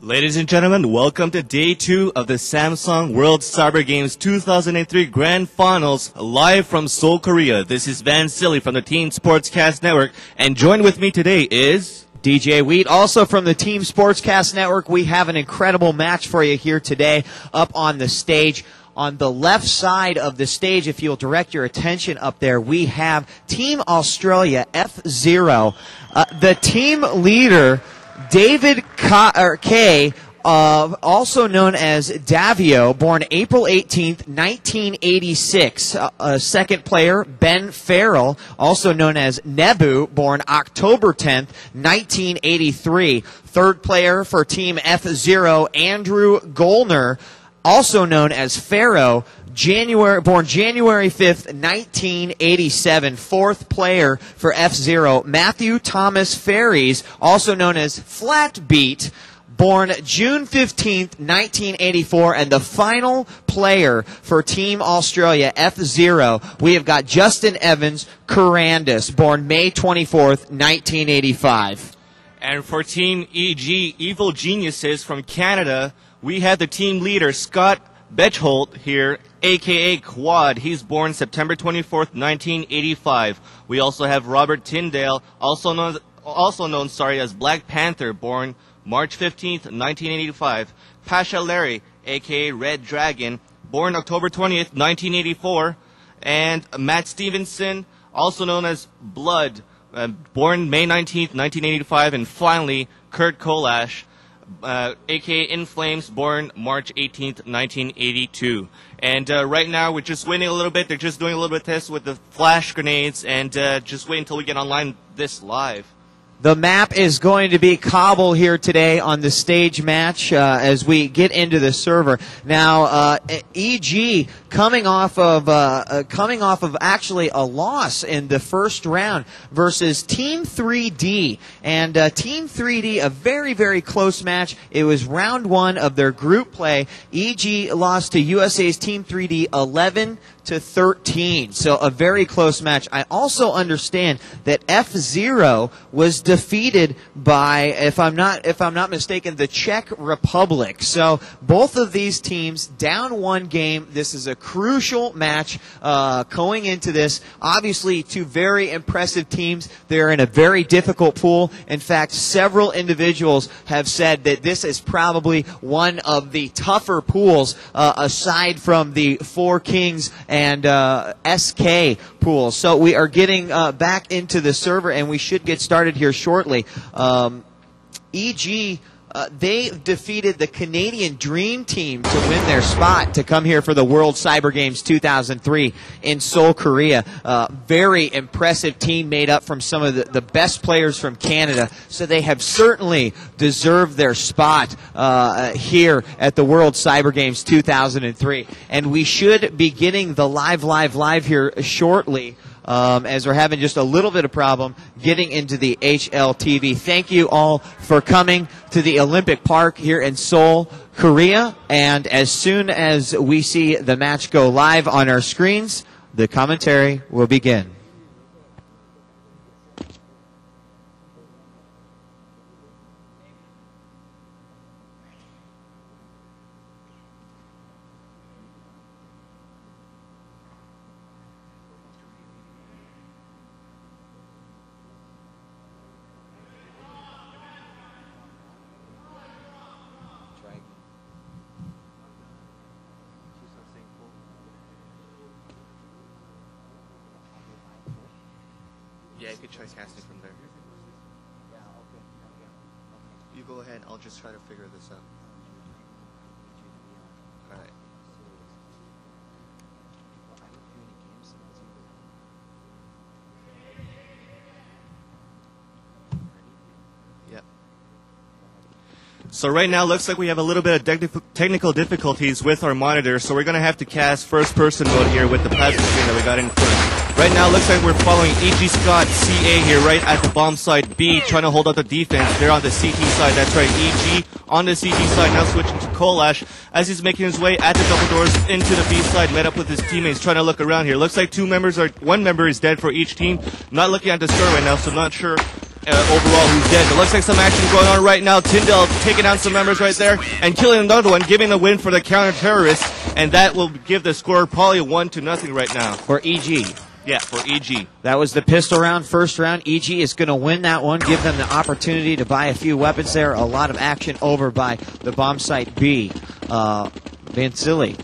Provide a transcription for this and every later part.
Ladies and gentlemen, welcome to Day 2 of the Samsung World Cyber Games 2003 Grand Finals, live from Seoul, Korea. This is Van Silly from the Team Sportscast Network, and joined with me today is DJ Wheat. Also from the Team Sportscast Network, we have an incredible match for you here today up on the stage. On the left side of the stage, if you'll direct your attention up there, we have Team Australia, fzer0. The team leader, David K., also known as Davio, born April 18th, 1986. Second player, Ben Farrell, also known as Nebu, born October 10th, 1983. Third player for Team fzer0, Andrew Golner, also known as Pharaoh, born January 5th, 1987. Fourth player for fzer0, Matthew Thomas Ferries, also known as Flatbeat, born June 15th, 1984. And the final player for Team Australia, fzer0, we have got Justin Evans Carandis, born May 24th, 1985. And for Team EG, Evil Geniuses from Canada, we have the team leader, Scott Betchholt here, a.k.a. Quad. He's born September 24th, 1985. We also have Robert Tyndale, also known as Black Panther, born March 15th, 1985. Pasha Larry, a.k.a. Red Dragon, born October 20th, 1984. And Matt Stevenson, also known as Blood, born May 19th, 1985. And finally, Kurt Kolash, a.k.a. In Flames, born March 18th, 1982. And right now, we're just waiting a little bit. They're just doing a little bit of test with the flash grenades, and just wait until we get online this live. The map is going to be Kabul here today on the stage match as we get into the server. Now, EG coming off of actually a loss in the first round versus Team 3D, and Team 3D, a very, very close match. It was round one of their group play. EG lost to USA's Team 3D 11-13, so a very close match. I also understand that fzer0 was defeated by, if I'm not mistaken, the Czech Republic. So both of these teams down one game. This is a crucial match going into this. Obviously, two very impressive teams. They're in a very difficult pool. In fact, several individuals have said that this is probably one of the tougher pools aside from the Four Kings and SK pools. So we are getting back into the server, and we should get started here shortly. EG, they defeated the Canadian Dream Team to win their spot to come here for the World Cyber Games 2003 in Seoul, Korea. Very impressive team made up from some of the best players from Canada. So they have certainly deserved their spot here at the World Cyber Games 2003. And we should be getting the live here shortly. As we're having just a little bit of problem getting into the HLTV. Thank you all for coming to the Olympic Park here in Seoul, Korea. And as soon as we see the match go live on our screens, the commentary will begin. Yeah, you could try casting from there. You go ahead, I'll just try to figure this out. Alright. Yep. So right now, looks like we have a little bit of technical difficulties with our monitor, so we're going to have to cast first-person mode here with the plasma screen that we got in front. Right now, looks like we're following EG Scott CA here, right at the bomb side B, trying to hold up the defense. They're on the CT side. That's right, EG on the CT side, now switching to Kolash as he's making his way at the double doors into the B side, met up with his teammates, trying to look around here. Looks like one member is dead for each team. Not looking at the score right now, so I'm not sure overall who's dead. It looks like some action going on right now. Tyndall taking out some members right there and killing another one, giving the win for the counter-terrorists, and that will give the score probably 1-0 right now. For EG. Yeah, for EG. That was the pistol round, first round. EG is going to win that one, give them the opportunity to buy a few weapons there. A lot of action over by the bomb site B. Vansili.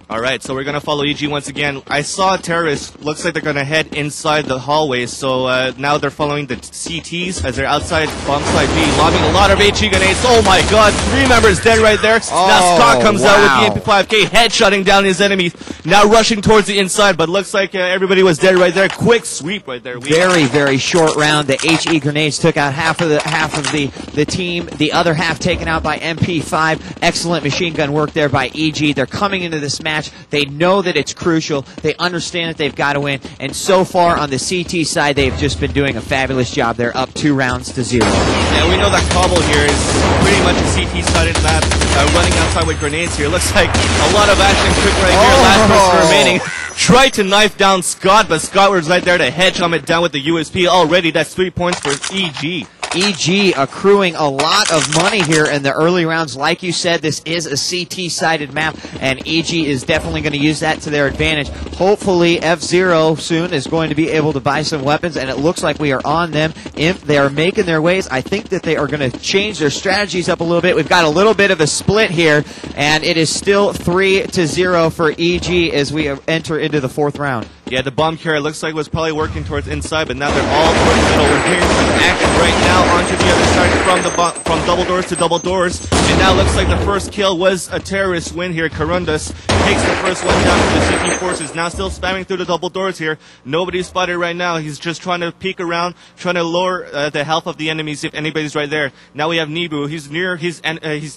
All right, so we're going to follow EG once again. I saw terrorists. Looks like they're going to head inside the hallways. So now they're following the CTs as they're outside bomb site B, lobbing a lot of HE grenades. Oh my God, 3 members dead right there. Oh, now Scott comes out with the MP5K, headshotting down his enemies. Now rushing towards the inside, but looks like everybody was dead right there. Quick sweep right there. Very short round. The HE grenades took out half of the team. The other half taken out by MP5. Excellent machine gun work there by EG. They're coming into this match. They know that it's crucial. They understand that they've got to win. And so far on the CT side, they've just been doing a fabulous job. They're up 2 rounds to 0. Yeah, we know that Cobble here is pretty much a CT-sided map, running outside with grenades here. Looks like a lot of action quick right here. Last person remaining. Tried to knife down Scott, but Scott was right there to headshot it down with the USP. Already, that's 3 points for EG. EG accruing a lot of money here in the early rounds. Like you said, this is a CT-sided map, and EG is definitely going to use that to their advantage. Hopefully, fzer0 soon is going to be able to buy some weapons, and it looks like we are on them. If they are making their ways, I think that they are going to change their strategies up a little bit. We've got a little bit of a split here, and it is still 3-0 for EG as we enter into the 4th round. Yeah, the bomb carrier looks like was probably working towards inside, but now they're all towards the middle. We're hearing some action right now onto the other side from double doors to double doors. And now looks like the first kill was a terrorist win here. Karundas takes the first one down to the CT forces. Now still spamming through the double doors here. Nobody's spotted right now. He's just trying to peek around, trying to lower the health of the enemies if anybody's right there. Now we have Nibu. He's near his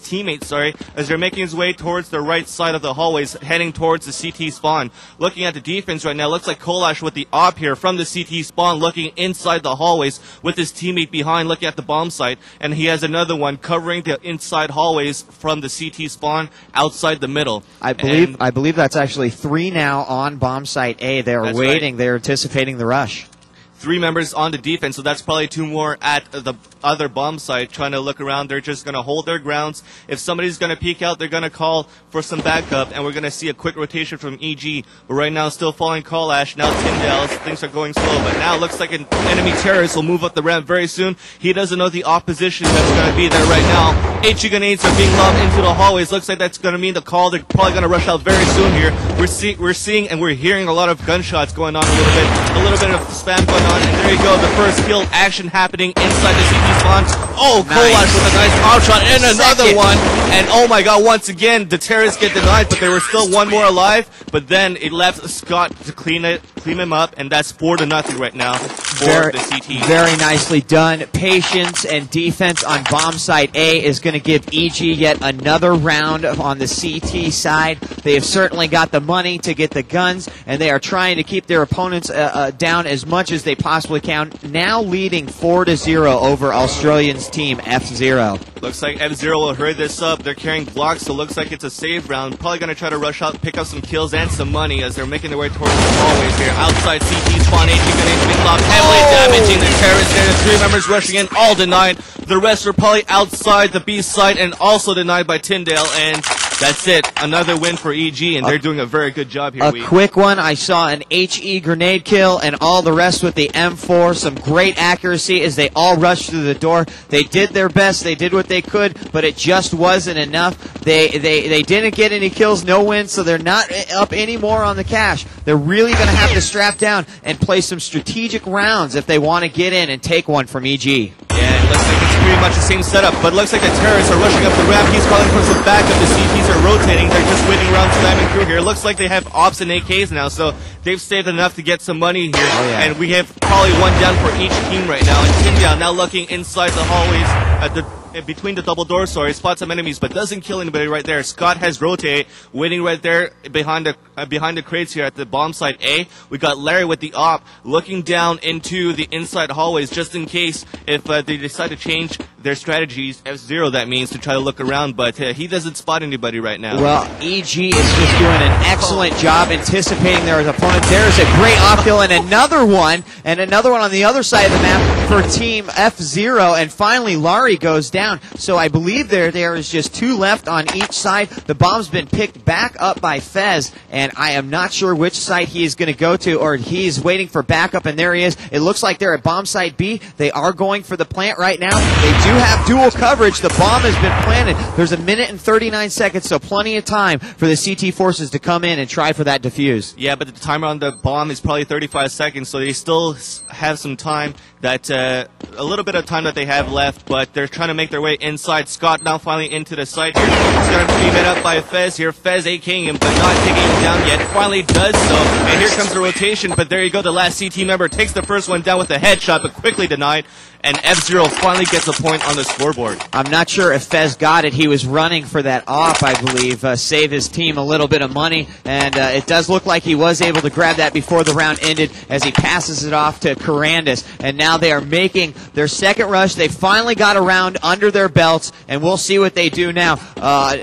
teammates, as they're making his way towards the right side of the hallways, heading towards the CT spawn. Looking at the defense right now, looks like Kolash with the op here from the CT spawn, looking inside the hallways with his teammate behind, looking at the bomb site, and he has another one covering the inside hallways from the CT spawn outside the middle. I believe that's actually 3 now on bomb site A. They're waiting. Right. They're anticipating the rush. 3 members on the defense, so that's probably 2 more at the other bomb site trying to look around. They're just going to hold their grounds. If somebody's going to peek out, they're going to call for some backup, and we're going to see a quick rotation from EG. But right now, still following Kolash. Now Tyndale's. Things are going slow, but now it looks like an enemy terrorist will move up the ramp very soon. He doesn't know the opposition that's going to be there right now. HE grenades are being lobbed into the hallways. Looks like that's going to mean the call. They're probably going to rush out very soon here. We're seeing and we're hearing a lot of gunshots going on a little bit of spam going on, and there you go, the first kill action happening inside the CT spawn. Oh, nice. Kolash with a nice pop shot and another one, and oh my god, once again the terrorists get denied, but there was still one more alive, but then it left Scott to clean him up, and that's 4-0 right now for the CT. Very nicely done. Patience and defense on bomb site A is going to give EG yet another round on the CT side. They have certainly got the money to get the guns, and they are trying to keep their opponents down as much as they possibly can. Now leading 4-0 over Australians team fzer0. Looks like fzer0 will hurry this up. They're carrying blocks, so looks like it's a save round. Probably going to try to rush out, pick up some kills and some money as they're making their way towards the hallways here. Outside CT spawn, HE grenades being lobbed, heavily damaging the terrorists there. The 3 members rushing in, all denied. The rest are probably outside the B side and also denied by Tyndale, and that's it. Another win for EG, and they're doing a very good job here. A quick one. I saw an HE grenade kill, and all the rest with the M4. Some great accuracy as they all rushed through the door. They did their best. They did what they could, but it just wasn't enough. They didn't get any kills, no wins, so they're not up anymore on the cash. They're really going to have to strap down and play some strategic rounds if they want to get in and take one from EG. Yeah, it looks like it's pretty much the same setup, but it looks like the terrorists are rushing up the ramp. He's calling for some backup. The CTs are rotating. They're just waiting around, slamming through here. It looks like they have ops and AKs now, so they've saved enough to get some money here. Oh, yeah. And we have probably one down for each team right now. And Tyndale now looking inside the hallways at between the double doors, sorry, spots some enemies, but doesn't kill anybody right there. Scott has rotate, waiting right there behind the crates here at the bomb site A. We got Larry with the op, looking down into the inside hallways, just in case if they decide to change their strategies, fzer0 that means, to try to look around, but he doesn't spot anybody right now. Well, EG is just doing an excellent job anticipating their opponent. There's a great op kill and another one on the other side of the map for team fzer0, and finally Larry goes down. So I believe there is just 2 left on each side. The bomb's been picked back up by Fez, and I am not sure which side he is going to go to, or he's waiting for backup, and there he is. It looks like they're at bomb site B. They are going for the plant right now. They do have dual coverage. The bomb has been planted. There's 1 minute and 39 seconds, so plenty of time for the CT forces to come in and try for that defuse. Yeah, but the timer on the bomb is probably 35 seconds, so they still have some time. That a little bit of time that they have left, but they're trying to make their way inside. Scott now finally into the site here. He's going to be met up by Fez here. Fez AKing him, but not taking him down yet. Finally does so, and here comes the rotation, but there you go. The last CT member takes the first one down with a headshot, but quickly denied. And fzer0 finally gets a point on the scoreboard. I'm not sure if Fez got it. He was running for that off, I believe, save his team a little bit of money. And it does look like he was able to grab that before the round ended as he passes it off to Carandis. And now they are making their second rush. They finally got a round under their belts, and we'll see what they do now.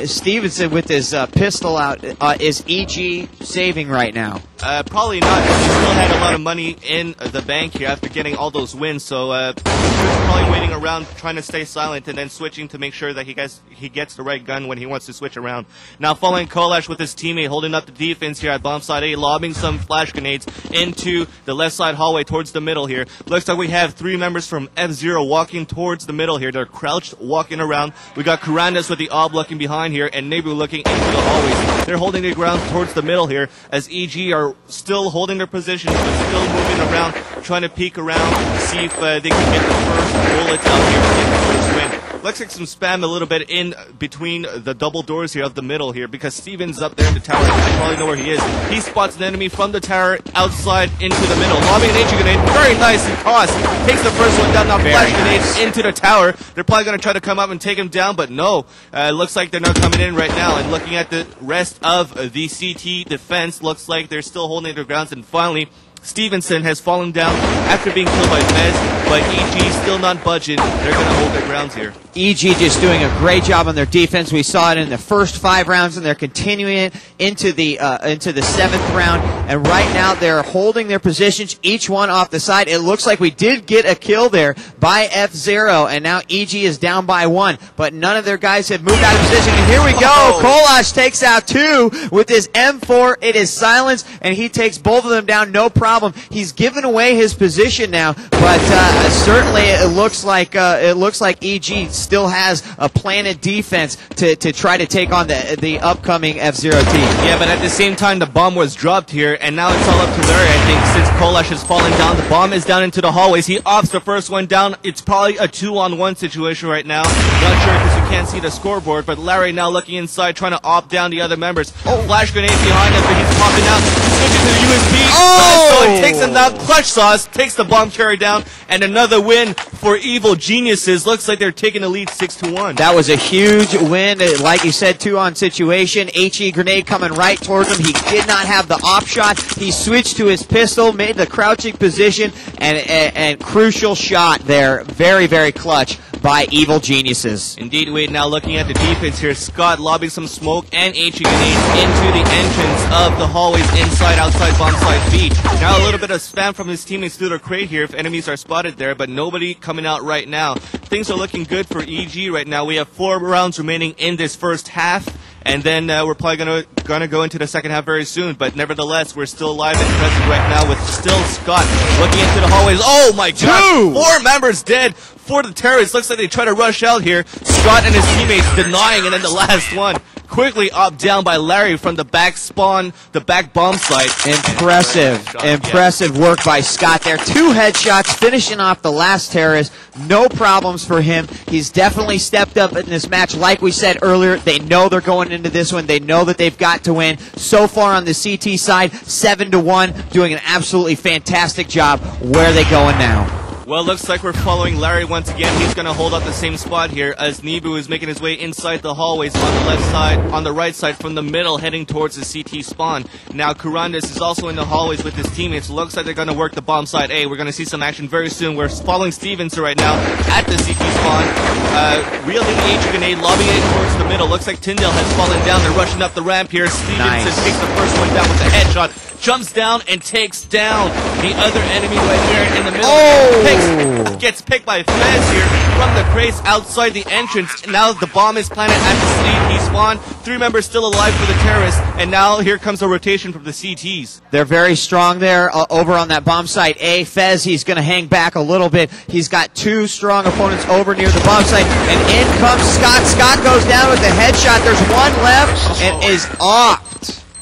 Stevenson with his pistol out. Is EG saving right now? Probably not. He still had a lot of money in the bank here after getting all those wins, so he was probably waiting around trying to stay silent and then switching to make sure that he gets the right gun when he wants to switch around. Now following Kolash with his teammate holding up the defense here at bomb side A, lobbing some flash grenades into the left side hallway towards the middle here. Looks like we have 3 members from fzer0 walking towards the middle here. They're crouched, walking around. We got Carandis with the ob looking behind here and Nebu looking into the hallways. They're holding the ground towards the middle here as EG are still holding their positions but still moving around, trying to peek around, see if they can get the first bullets out here to get the first win. Looks like some spam a little bit in between the double doors here of the middle here because Steven's up there in the tower. I probably know where he is. He spots an enemy from the tower outside into the middle. Lobbing an HE grenade. Very nice and toss. Takes the first one down. Now flash grenades into the tower. They're probably going to try to come up and take him down, but no. Looks like they're not coming in right now. And looking at the rest of the CT defense, looks like they're still holding their grounds. And finally, Stevenson has fallen down after being killed by Fez, but EG still not budging. They're going to hold their grounds here. EG just doing a great job on their defense. We saw it in the first 5 rounds, and they're continuing it into the 7th round. And right now, they're holding their positions, each one off the side. It looks like we did get a kill there by fzer0, and now EG is down by 1. But none of their guys have moved out of position. And here we go. Kolash takes out 2 with his M4. It is silence, and he takes both of them down. No problem. problem. He's given away his position now, but certainly it looks like EG still has a planted defense to try to take on the upcoming fzer team. Yeah, but at the same time, the bomb was dropped here, and now it's all up to Larry, I think, since Kolash has fallen down. The bomb is down into the hallways. He opts the first one down. It's probably a 2-on-1 situation right now. Not sure because you can't see the scoreboard, but Larry now looking inside, trying to opt down the other members. Flash grenade behind him, but he's popping out. Switching to the USB. So it takes him down. Clutch Sauce takes the bomb carrier down, and another win for Evil Geniuses. Looks like they're taking the lead 6-1. That was a huge win. Like you said, 2-on situation. HE grenade coming right towards him. He did not have the op shot. He switched to his pistol, made the crouching position, and crucial shot there. Very, very clutch by Evil Geniuses. Indeed, Wade. Now looking at the defense here, Scott lobbing some smoke and HE grenades into the entrance of the hallways inside, outside, bomb side B. Now a little bit of spam from his teammates through the crate here if enemies are spotted there, but nobody coming out right now. Things are looking good for EG right now. We have 4 rounds remaining in this first half, and then we're probably gonna go into the second half very soon. But nevertheless, we're still alive and present right now with still Scott looking into the hallways. Oh my God! 4 members dead for the terrorists. Looks like they try to rush out here. Scott and his teammates denying, and then the last one quickly up down by Larry from the back spawn, the back bomb site. Impressive work by Scott there. 2 headshots, finishing off the last terrorist. No problems for him. He's definitely stepped up in this match. Like we said earlier, they know they're going into this one. They know that they've got to win. So far on the CT side, 7-1, doing an absolutely fantastic job. Where are they going now? Well, looks like we're following Larry once again. He's going to hold up the same spot here as Nibu is making his way inside the hallways on the left side, on the right side from the middle, heading towards the CT spawn. Now, Kurandas is also in the hallways with his teammates. Looks like they're going to work the bomb side A. We're going to see some action very soon. We're following Stevenson right now at the CT spawn, wielding the HE grenade, lobbing it towards the middle. Looks like Tyndale has fallen down. They're rushing up the ramp here. Stevenson takes the first one down with a headshot. Jumps down and takes down the other enemy right there in the middle. Gets picked by Fez here from the crates outside the entrance. Now the bomb is planted at the CT spawn. 3 members still alive for the terrorists, and now here comes a rotation from the CTs. They're very strong there over on that bomb site A. Fez, he's going to hang back a little bit. He's got 2 strong opponents over near the bomb site, and in comes Scott. Scott goes down with the headshot. There's 1 left and is off.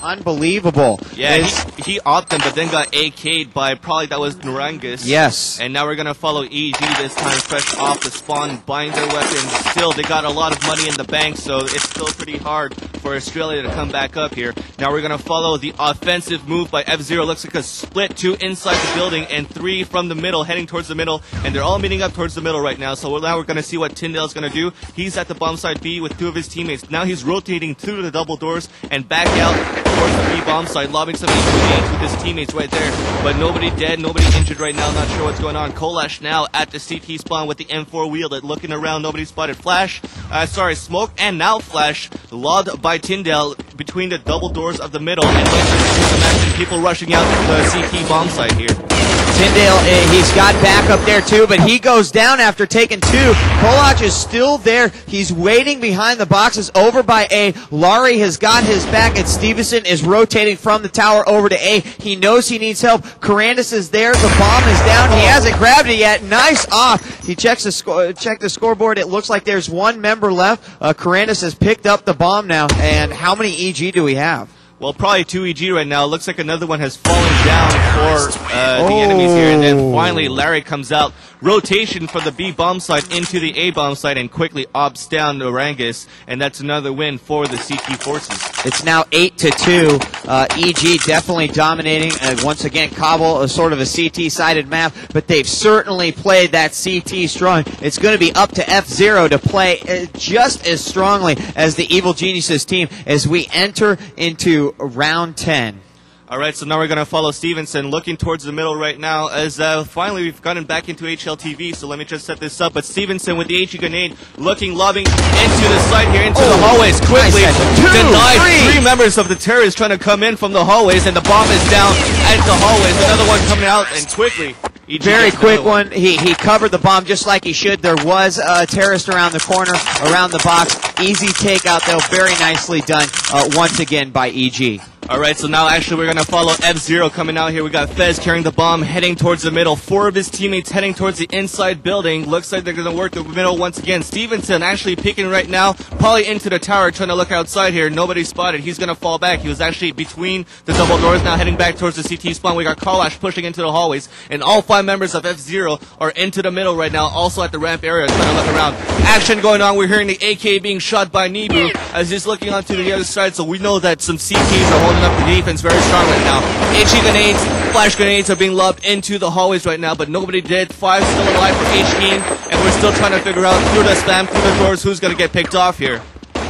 Unbelievable. Yeah, he opted, but then got AK'd by probably that was Narangus. Yes. And now we're going to follow EG this time, fresh off the spawn, buying their weapons. Still, they got a lot of money in the bank, so it's still pretty hard for Australia to come back up here. Now we're going to follow the offensive move by fzer. Looks like a split, 2 inside the building and 3 from the middle, heading towards the middle. And they're all meeting up towards the middle right now. So now we're going to see what Tyndale's going to do. He's at the bomb side B with 2 of his teammates. Now he's rotating through the double doors and back out towards the B bomb side, lobbing some grenades with his teammates right there. But nobody dead, nobody injured right now. Not sure what's going on. Kolash now at the CT spawn with the M4 wielded, looking around. Nobody spotted. Smoke and now Flash lobbed by Tyndale between the double doors of the middle. And imagine people rushing out to the CT bomb site here. Tyndale, he's got back up there too, but he goes down after taking 2. Kolach is still there. He's waiting behind the boxes over by A. Laurie has got his back, and Stevenson is rotating from the tower over to A. He knows he needs help. Karandis is there. The bomb is down. He hasn't grabbed it yet. Nice off. He checks the scoreboard. It looks like there's 1 member left. Karandis has picked up the bomb now. And how many EG do we have? Well, probably 2 EG right now. Looks like another one has fallen down for the enemies here. And then finally, Larry comes out. Rotation from the B bomb site into the A bomb site and quickly ops down Orangus. And that's another win for the CT forces. It's now 8-2. EG definitely dominating. Once again, Kabul is sort of a CT-sided map, but they've certainly played that CT strong. It's going to be up to fzer to play just as strongly as the Evil Geniuses team as we enter into round 10. All right, so now we're going to follow Stevenson, looking towards the middle right now, as finally we've gotten back into HLTV, so let me just set this up. But Stevenson with the HE grenade, lobbing into the site here, into the hallways, quickly denied 3 members of the terrorists trying to come in from the hallways, and the bomb is down at the hallways. Another one coming out, and quickly. EG very quick one. He covered the bomb just like he should. There was a terrorist around the corner, around the box. Easy takeout, though. Very nicely done once again by EG. Alright, so now actually we're going to follow fzer coming out here. We got Fez carrying the bomb, heading towards the middle. 4 of his teammates heading towards the inside building. Looks like they're going to work the middle once again. Stevenson actually peeking right now, probably into the tower, trying to look outside here. Nobody spotted. He's going to fall back. He was actually between the double doors, now heading back towards the CT spawn. We got Kalash pushing into the hallways, and all 5 members of fzer are into the middle right now, also at the ramp area, trying to look around. Action going on. We're hearing the AK being shot by Nebu as he's looking onto the other side, so we know that some CTs are holding up the defense very strong right now. HE grenades, flash grenades are being lobbed into the hallways right now, but nobody did. 5 still alive for HE, and we're still trying to figure out through the spam, through the doors, who's going to get picked off here.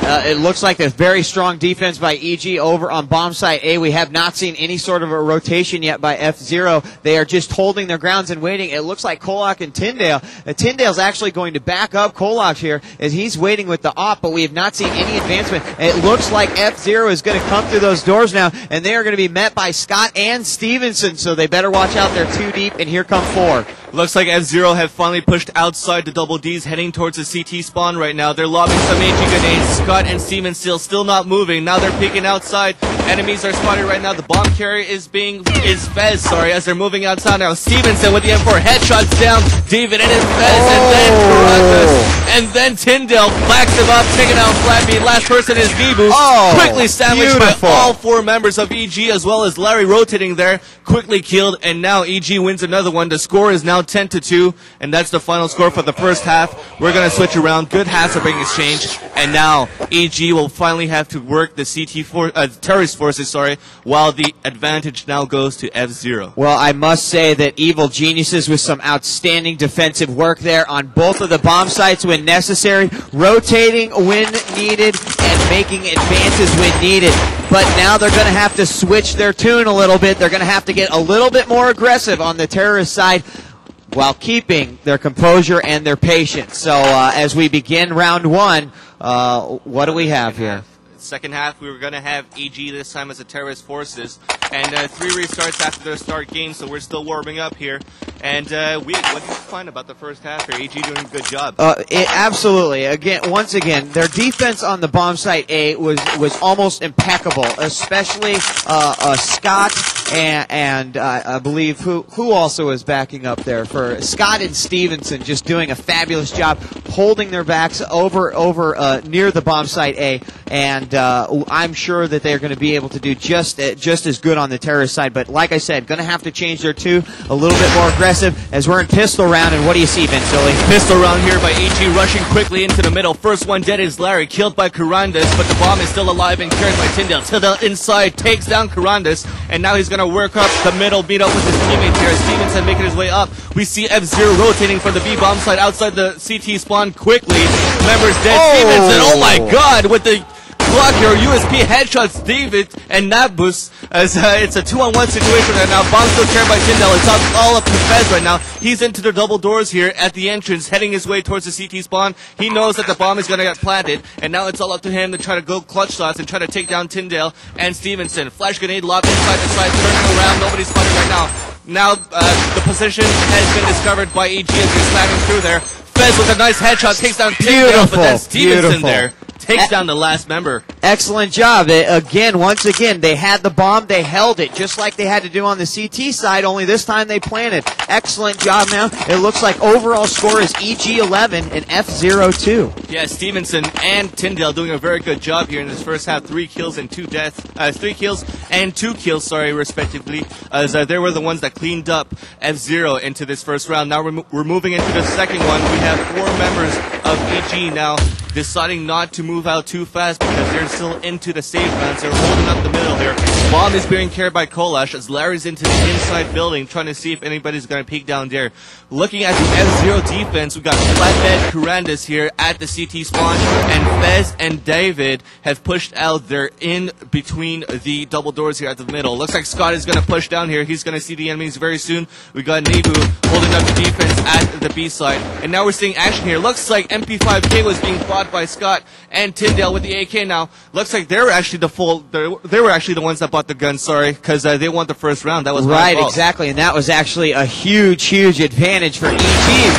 It looks like a very strong defense by EG over on bomb site A. We have not seen any sort of a rotation yet by fzer. They are just holding their grounds and waiting. It looks like Kolak and Tyndale. Tyndale's actually going to back up Kolak here as he's waiting with the op, but we have not seen any advancement. It looks like fzer is going to come through those doors now, and they are going to be met by Scott and Stevenson, so they better watch out. They're too deep, and here come 4. Looks like fzer have finally pushed outside the double Ds, heading towards the CT spawn right now. They're lobbing some HE grenades. Scott and Stevenson still not moving. Now they're peeking outside. Enemies are spotted right now. The bomb carrier is Fez, sorry, as they're moving outside now. Stevenson with the M4 headshots down. David and his Fez, and then Caracas. And then Tyndale backs him up, taking out Flappy. Last person is Nebu. Quickly sandwiched by all 4 members of EG, as well as Larry rotating there. Quickly killed, and now EG wins another one. The score is now 10-2, and that's the final score for the first half. We're going to switch around. Good halves are being exchanged, and now EG will finally have to work the terrorist forces, while the advantage now goes to fzer. Well, I must say that Evil Geniuses with some outstanding defensive work there on both of the bomb sites when necessary, rotating when needed, and making advances when needed. But now they're going to have to switch their tune a little bit. They're going to have to get a little bit more aggressive on the terrorist side while keeping their composure and their patience. So as we begin round 1, what do we have here? Second half, we were going to have EG this time as the terrorist forces, and 3 restarts after their start game, so we're still warming up here. And what did you find about the first half here? EG doing a good job. Absolutely. Once again, their defense on the bomb site A was almost impeccable, especially Scott and I believe who also is backing up there for Scott and Stevenson, just doing a fabulous job holding their backs over near the bomb site A, and I'm sure that they're going to be able to do just as good on the terrorist side. But like I said, going to have to change their tune a little bit more aggressive as we're in pistol round. And what do you see, Vince Silly? Pistol round here by EG, rushing quickly into the middle. First one dead is Larry, killed by Karandas, but the bomb is still alive and carried by Tyndale. Tyndale inside takes down Karandas, and now he's going to work up the middle, beat up with his teammates here. Stevenson making his way up. We see fzer rotating from the B bomb side outside the CT spawn quickly. Members dead. Stevenson, oh my god, with the block your USP headshots David and Nabus as it's a 2-on-1 situation right now. Bomb still carried by Tyndale. It's all up to Fez right now. He's into the double doors here at the entrance, heading his way towards the CT spawn. He knows that the bomb is going to get planted, and now it's all up to him to try to go clutch shots and try to take down Tyndale and Stevenson. Flash grenade lobbed inside the side, turning around. Nobody's spotted right now. Now the position has been discovered by EG as they're slamming through there. Fez with a nice headshot takes down Tyndale, but then Stevenson there takes down the last member. Excellent job. Once again, they had the bomb, they held it, just like they had to do on the CT side, only this time they planted. Excellent job now. It looks like overall score is EG 11 and fzer 2. Yeah, Stevenson and Tyndale doing a very good job here in this first half. 3 kills and 2 deaths. 3 kills and 2 kills, respectively, as they were the ones that cleaned up fzer into this first round. Now we're moving into the second one. We have 4 members of EG now deciding not to move out too fast because they're still into the safe rounds. They're holding up the middle here. Bomb is being carried by Kolash as Larry's into the inside building, trying to see if anybody's going to peek down there. Looking at the fzer defense, we got Flatbed Karandas here at the CT spawn, and Fez and David have pushed out. They're in between the double doors here at the middle. Looks like Scott is going to push down here. He's going to see the enemies very soon. We got Nebu holding up the defense at the B side, and now we're seeing action here. Looks like MP5K was being fought by Scott and Tyndale with the AK now. Looks like they were actually they were actually the ones that bought the gun. Sorry, because they won the first round. That was my right, fault. exactly, and that was actually a huge advantage for EG.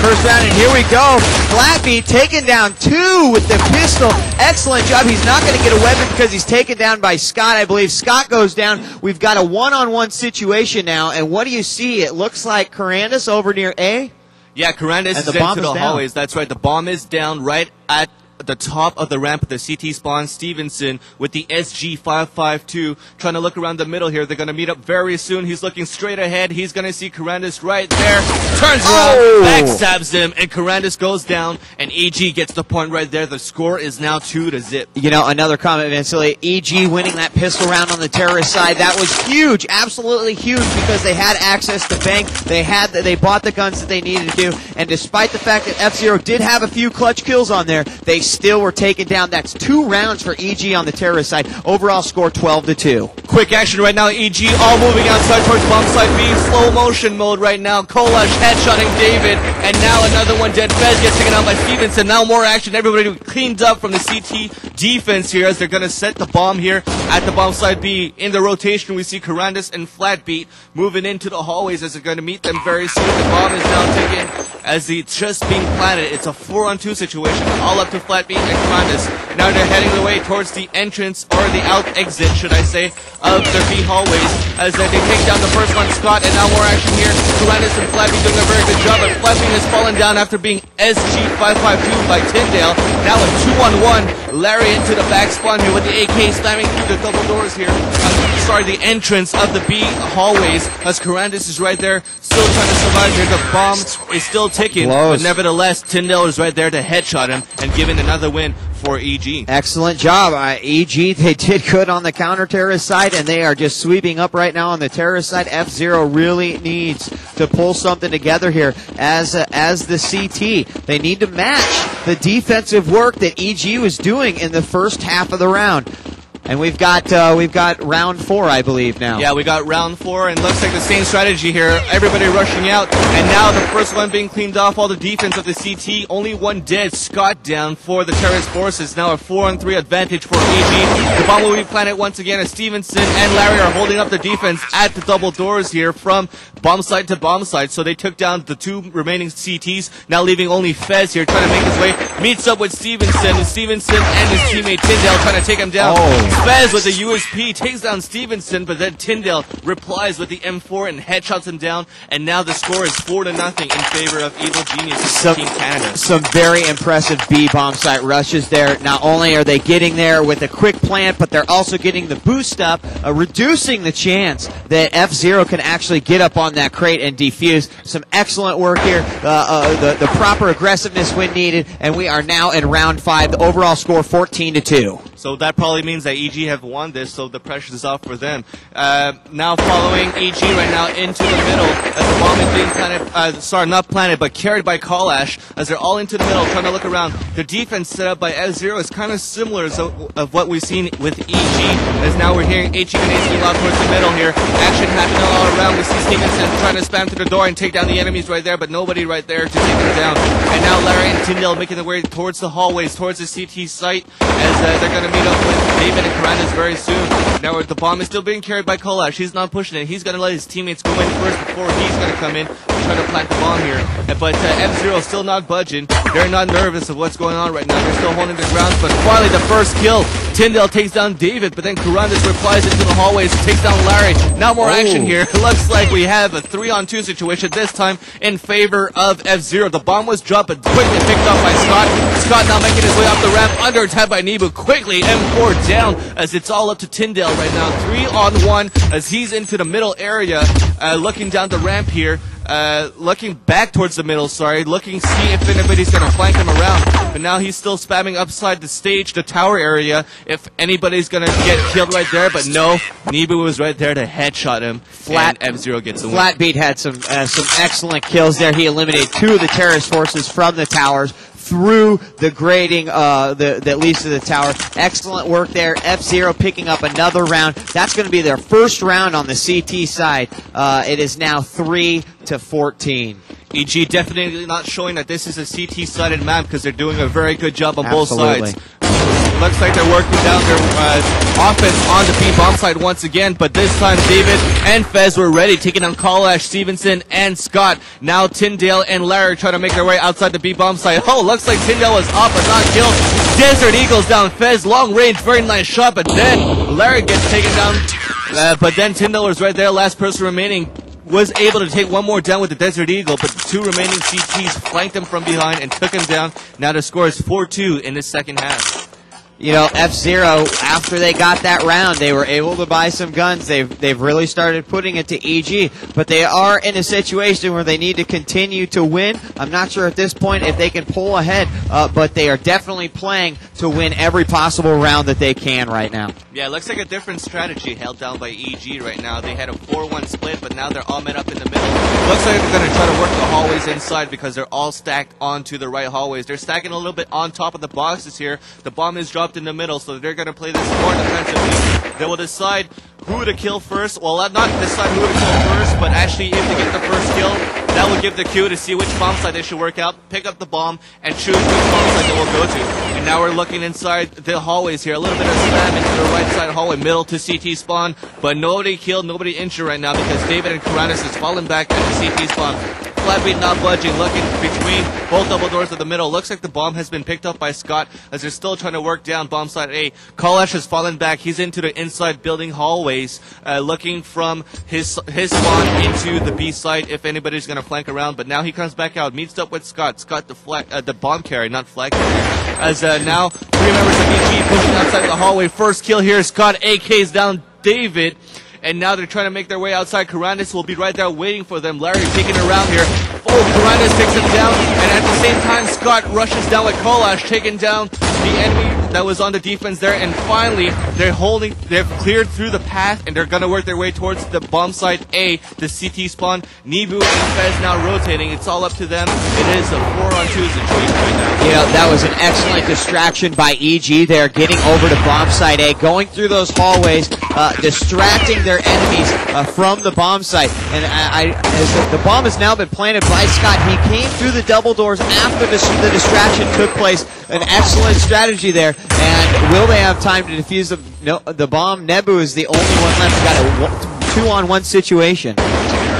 First round, and here we go. Flatbeat taking down 2 with the pistol. Excellent job. He's not going to get a weapon because he's taken down by Scott. I believe Scott goes down. We've got a one-on-one situation now, and what do you see? It looks like Carandis over near A. Yeah, Carandis is into the hallways. That's right. The bomb is down right at the top of the ramp of the CT spawn. Stevenson with the SG552 trying to look around the middle here. They're going to meet up very soon. He's looking straight ahead. He's going to see Carandis right there. Turns around, backstabs him, and Carandis goes down, and EG gets the point right there. The score is now 2-0. You know, another comment, Vincent. EG winning that pistol round on the terrorist side. That was huge, absolutely huge, because they had access to bank. They bought the guns that they needed to do, and despite the fact that fzer did have a few clutch kills on there, they still were taken down. That's 2 rounds for EG on the terrorist side. Overall score 12-2. Quick action right now. EG all moving outside towards bomb side B. Slow motion mode right now. Kolash headshotting David, and now another one. Dead Fez gets taken out by Stevenson. Now more action. Everybody cleaned up from the CT defense here as they're going to set the bomb here at the bomb side B. In the rotation, we see Carandis and Flatbeat moving into the hallways as they're going to meet them very soon. The bomb is now taken as it's just being planted. It's a 4-on-2 situation, all up to Flatbeat and Carandis. Now they're heading the way towards the entrance, or the out exit, should I say, of their B hallways as they take down the first one, Scott, and now more action here. Carandis and Flatbeat doing a very good job, but Flatbeat has fallen down after being SG552 by Tyndale. Now a 2-on-1. Larry into the back spawn here with the AK slamming through the double doors here. The entrance of the B hallways as Carandis is right there, still trying to survive here. The bomb is still ticking, but nevertheless, Tyndale is right there to headshot him and giving another win for EG. Excellent job. EG, they did good on the counter-terrorist side, and they are just sweeping up right now on the terrorist side. fzer really needs to pull something together here as the CT. They need to match the defensive work that EG was doing in the first half of the round. And we've got round 4, I believe, now. Yeah, we got round 4, and looks like the same strategy here. Everybody rushing out, and now the first one being cleaned off. All the defense of the CT, only one dead. Scott down for the terrorist forces. Now a 4-on-3 advantage for EG. The bomb will be planted once again as Stevenson and Larry are holding up the defense at the double doors here from bomb site to bomb site. So they took down the 2 remaining CTs, now leaving only Fez here trying to make his way. Meets up with Stevenson. Stevenson and his teammate Tyndale trying to take him down. Fez with the USP takes down Stevenson, but then Tyndale replies with the M4 and headshots him down, and now the score is 4-0 in favor of Evil Genius Team Canada. Some very impressive B bomb site rushes there. Not only are they getting there with a quick plant, but they're also getting the boost up, reducing the chance that fzer can actually get up on that crate and defuse. Some excellent work here. The proper aggressiveness when needed, and we are now in round 5. The overall score 14-2. So that probably means that EG have won this, so the pressure is off for them. Now following EG right now into the middle as the bomb is being planted, sorry, not planted, but carried by Kalash as they're all into the middle trying to look around. The defense set up by fzer is kind of similar of what we've seen with EG, as now we're hearing HE and AC loud towards the middle here. Action happening all around. We see Stevenson trying to spam through the door and take down the enemies right there, but nobody right there to take them down. And now Larry and Tyndale making their way towards the hallways, towards the CT site, as they're going to meet up with David and Carandis very soon. Now the bomb is still being carried by Kolash. He's not pushing it. He's going to let his teammates go in first before he's going to come in and try to plant the bomb here. But fzer still not budging. They're not nervous of what's going on right now. They're still holding their ground. But finally the first kill. Tyndale takes down David, but then Carandis replies into the hallways, takes down Larry. Now more action here. It looks like we have a 3-on-2 situation, this time in favor of fzer. The bomb was dropped, but quickly picked up by Scott. Scott now making his way up the ramp, under attack by Nebu. Quickly M4 down as it's all up to Tyndale right now. 3-on-1 as he's into the middle area, looking down the ramp here. Looking back towards the middle, looking to see if anybody's going to flank him around. But now he's still spamming upside the stage, the tower area, if anybody's going to get killed right there. But no, Nebu was right there to headshot him, and fzer gets the win. Flatbeat had some excellent kills there. He eliminated 2 of the terrorist forces from the towers through the grading that leads to the tower. Excellent work there. fzer picking up another round. That's going to be their first round on the CT side. It is now 3-14. EG definitely not showing that this is a CT-sided map because they're doing a very good job on both sides. Looks like they're working down their offense on the B-bomb side once again, but this time David and Fez were ready, taking on Kalash, Stevenson, and Scott. Now Tyndale and Larry trying to make their way outside the B-bomb side. Oh, looks like Tyndale was up but not killed. Desert Eagles down Fez, long range, very nice shot, but then Larry gets taken down. But then Tyndale was right there, last person remaining. Was able to take one more down with the Desert Eagle, but the two remaining CTs flanked him from behind and took him down. Now the score is 4-2 in the second half. You know, fzer0, after they got that round, they were able to buy some guns. They've really started putting it to EG, but they are in a situation where they need to continue to win. I'm not sure at this point if they can pull ahead, but they are definitely playing to win every possible round that they can right now. Yeah, it looks like a different strategy held down by EG right now. They had a 4-1 split, but now they're all met up in the middle. Looks like they're going to try to work the hallways inside because they're all stacked onto the right hallways. They're stacking a little bit on top of the boxes here. The bomb is dropped in the middle, so they're going to play this more defensively. They will decide who to kill first. Well, not decide who to kill first, but actually if they get the first kill, that will give the cue to see which bomb site they should work out, pick up the bomb, and choose which bomb site they will go to. And now we're looking inside the hallways here. A little bit of spam into the right side hallway, middle to CT spawn, but nobody killed, nobody injured right now because David and Karanis has fallen back at the CT spawn. Flatbeat not budging, looking between both double doors of the middle. Looks like the bomb has been picked up by Scott as they're still trying to work down bomb side A. Kalash has fallen back. He's into the inside building hallways, looking from his spawn into the B side if anybody's going to flank around. But now he comes back out, meets up with Scott. Scott, the bomb carrier, not flag carrier. As now 3 members of EG pushing outside the hallway. First kill here. Scott AKs down David. And now they're trying to make their way outside. Karandis will be right there waiting for them. Larry taking it around here. Oh, Karandis takes him down. And at the same time, Scott rushes down with Kalash, taking down the enemy that was on the defense there. And finally, they've cleared through the path, and they're going to work their way towards the bomb site A, the CT spawn. Nibu and Fez now rotating. It's all up to them. It is a 4-on-2 situation right now. You know, that was an excellent distraction by EG there, getting over to bomb site A, going through those hallways, distracting their enemies from the bomb site. And as the bomb has now been planted by Scott, he came through the double doors after the distraction took place. An excellent strategy there. And will they have time to defuse the bomb? Nebu is the only one left. Got a 2-on-1 situation.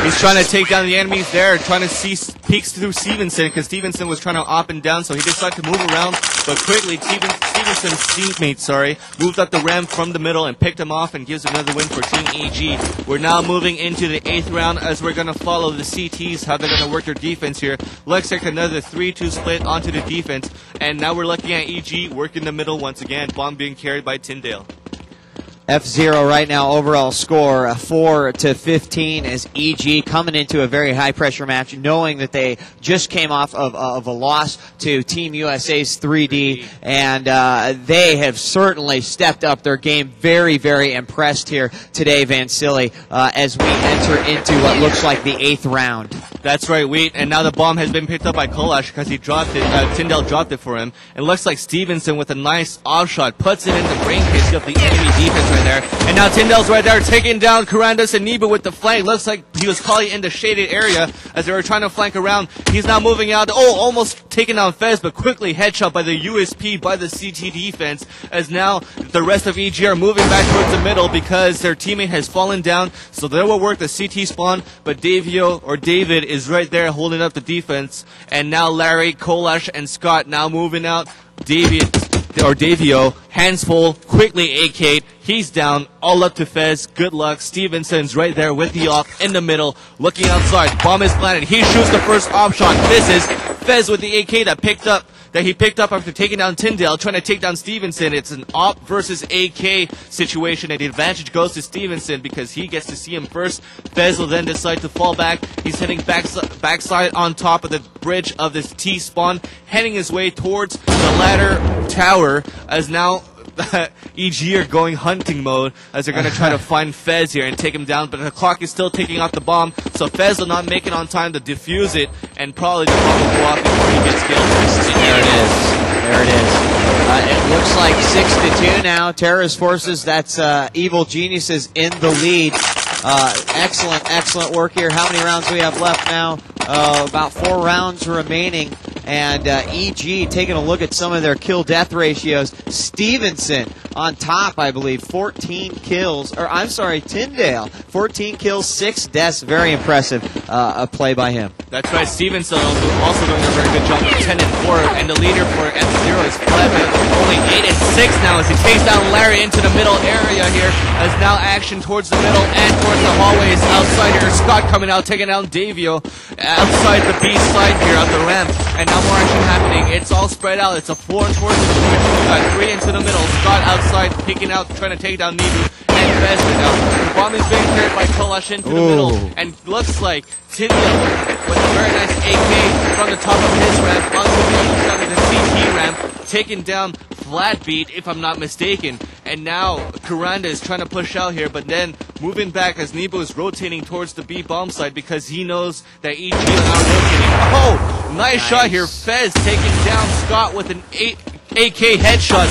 He's trying to take down the enemies there, trying to see peeks through Stevenson, because Stevenson was trying to up and down, so he decided to move around, but quickly Stevenson's teammate, moved up the ramp from the middle and picked him off and gives another win for Team EG. We're now moving into the 8th round as we're going to follow the CTs, how they're going to work their defense here. Looks like another 3-2 split onto the defense, and now we're looking at EG working the middle once again, bomb being carried by Tyndale. fzer0 right now, overall score 4-15 as EG coming into a very high pressure match, knowing that they just came off of a loss to Team USA's 3D, and they have certainly stepped up their game. Very, very impressed here today, Vansili, as we enter into what looks like the 8th round. That's right, and now the bomb has been picked up by Kalash because he dropped it. Tyndale dropped it for him. It looks like Stevenson with a nice offshot puts it in the brain case of the enemy defense right there. And now Tyndale's right there taking down Karandis and Nibu with the flank. Looks like he was probably in the shaded area as they were trying to flank around. He's now moving out. Oh, almost taking down Fez, but quickly headshot by the USP by the CT defense as now the rest of EG are moving back towards the middle because their teammate has fallen down. So they will work the CT spawn, but David is right there holding up the defense. And now Larry, Kalash, and Scott now moving out. Davio, hands full, quickly AK'd. He's down, all up to Fez. Good luck. Stevenson's right there with the off in the middle, looking outside. Bomb is planted. He shoots the first op shot. Misses. Fez with the AK that he picked up after taking down Tyndale, trying to take down Stevenson. It's an op versus AK situation, and the advantage goes to Stevenson because he gets to see him first. Fez will then decide to fall back. He's heading backside on top of the bridge of this T-spawn, heading his way towards the ladder tower as now EG are going hunting mode as they're going to try to find Fez here and take him down, but the clock is still ticking off the bomb, so Fez will not make it on time to defuse it, and probably the bomb will go off before he gets killed. There it is. There it is. It looks like 6-2 now. Terrorist Forces, that's Evil Geniuses in the lead. Excellent work here. How many rounds do we have left now? About 4 rounds remaining. And EG taking a look at some of their kill-death ratios. Stevenson on top, I believe, 14 kills. Or I'm sorry, Tyndale, 14 kills, 6 deaths. Very impressive play by him. That's right, Stevenson also doing a very good job with 10 and 4, and the leader for fzer is Clement, only 8 and 6 now as he takes down Larry into the middle area here. As now action towards the middle and towards the hallways outside here. Scott coming out, taking down Davio outside the B side here of the ramp, and now more action happening. It's all spread out. It's a 4 and 4 situation. We've got 3 into the middle. Scott outside, peeking out, trying to take down Nibu. And Fez now. The bomb is being carried by Kalash into the middle, and looks like Tyndale with a very nice AK from the top of his ramp onto the other side of the CT ramp, taking down Flatbeat, if I'm not mistaken. And now Kuranda is trying to push out here, but then moving back as Nebo is rotating towards the B bomb side because he knows that EG is now rotating. Oh, nice shot here. Fez taking down Scott with an AK headshot,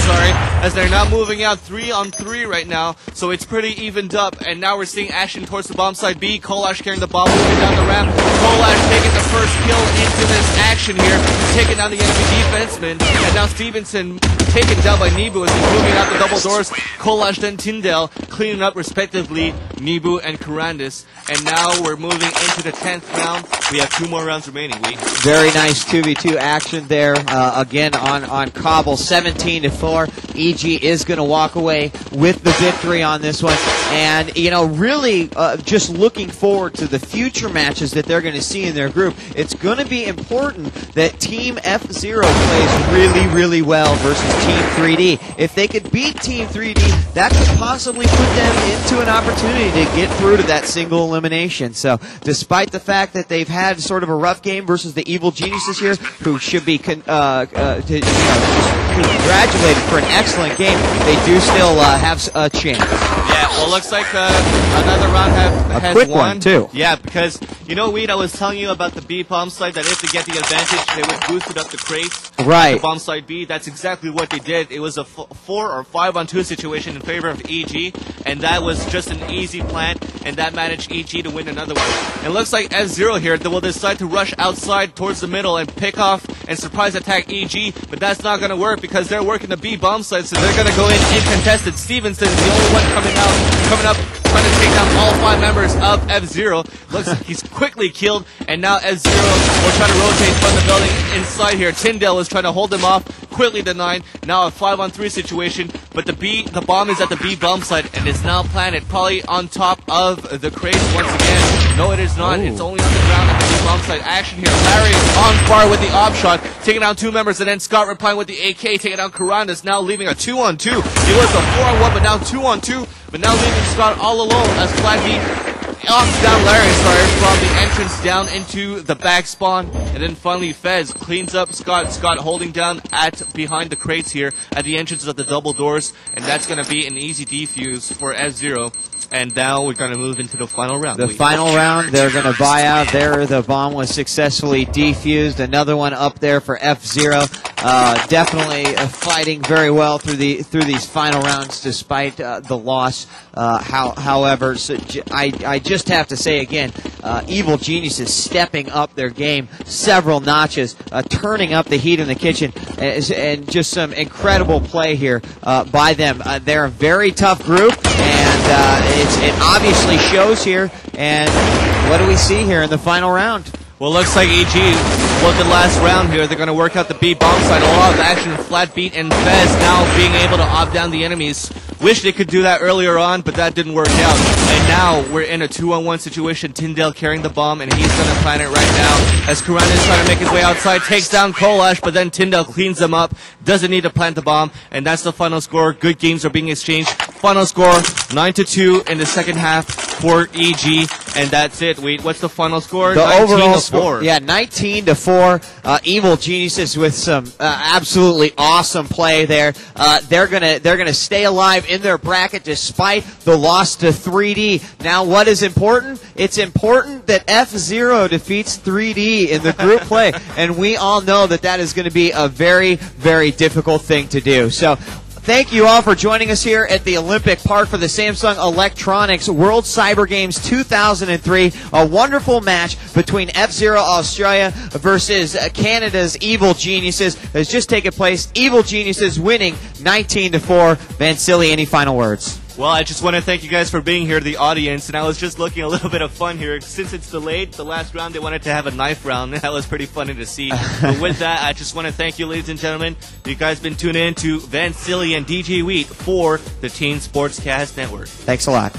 as they're now moving out 3 on 3 right now, so it's pretty evened up. And now we're seeing action towards the bomb side B. Kolash carrying the bomb, moving down the ramp. Kolash taking the first kill into this action here, taking down the enemy defenseman. And now Stevenson taken down by Nibu as he's moving out the double doors. Kolash then Tyndale cleaning up respectively Nibu and Kurandis. And now we're moving into the 10th round. We have 2 more rounds remaining. Very nice 2v2 action there. Again on Cobble, 17-4. EG is going to walk away with the victory on this one. And, you know, really just looking forward to the future matches that they're going to see in their group. It's going to be important that Team fzer plays really, really well versus Team 3D. If they could beat Team 3D, that could possibly put them into an opportunity to get through to that single elimination. So, despite the fact that they've had sort of a rough game versus the Evil Geniuses here, who should be congratulated for an excellent game, they do still have a chance. Yeah, well, looks like another round has quick won. One, too. Yeah, because, you know, Weed, I was telling you about the B bomb side, that if they get the advantage, they would boost it up the crates. Right. The bomb side B, that's exactly what they did. It was a 4 or 5 on 2 situation in favor of EG, and that was just an easy plan, and that managed EG to win another one. It looks like fzer here, they will decide to rush outside towards the middle and pick off and surprise attack EG, but that's not going to work because they're working the B bomb side, so they're going to go in uncontested. Stevenson is the only one coming up, trying to take down all 5 members of fzer. Looks like he's quickly killed, and now fzer will try to rotate from the building inside here. Tyndale is trying to hold him off, quickly denied. Now a 5 on 3 situation, but the bomb is at the B bomb site and is now planted probably on top of the crates once again. No, it is not. It's only on the ground at the B bomb site. Action here. Larry on fire with the op shot, taking down 2 members, and then Scott replying with the AK, taking down Karandas, now leaving a 2 on 2. It was a 4 on 1, but now 2 on 2. But now leaving Scott all alone as Flatbeat knocks down Larry, from the entrance down into the back spawn. And then finally Fez cleans up Scott. Scott holding down behind the crates here at the entrance of the double doors. And that's going to be an easy defuse for fzer. And now we're going to move into the final round. The final round, they're going to buy out there. The bomb was successfully defused. Another one up there for fzer. Definitely fighting very well through these final rounds despite the loss. However, so I just have to say again, Evil Geniuses stepping up their game several notches, turning up the heat in the kitchen, and just some incredible play here by them. They're a very tough group, and it obviously shows here. And what do we see here in the final round? Well, looks like EG was the last round here. They're going to work out the B bomb side. A lot of action, Flatbeat and Fez now being able to op down the enemies. Wish they could do that earlier on, but that didn't work out. And now we're in a 2-on-1 situation. Tyndale carrying the bomb, and he's going to plant it right now. As Karan is trying to make his way outside, takes down Kolash, but then Tyndale cleans them up. Doesn't need to plant the bomb, and that's the final score. Good games are being exchanged. Final score, 9-2 in the second half for EG, and that's it. What's the final score? The 19 overall to score, 4. yeah, 19-4. Evil Geniuses with some absolutely awesome play there. They're gonna stay alive in their bracket despite the loss to 3D. Now, what is important? It's important that fzer defeats 3D in the group play, and we all know that is going to be a very, very difficult thing to do. So, Thank you all for joining us here at the Olympic Park for the Samsung Electronics World Cyber Games 2003. A wonderful match between fzer0 Australia versus Canada's Evil Geniuses has just taken place. Evil Geniuses winning 19-4. Vansili, any final words? Well, I just want to thank you guys for being here, the audience, and I was just looking a little bit of fun here. Since it's delayed, the last round, they wanted to have a knife round. That was pretty funny to see. But with that, I just want to thank you, ladies and gentlemen. You guys been tuning in to Vansili and DJ Wheat for the Teen Sportscast Network. Thanks a lot.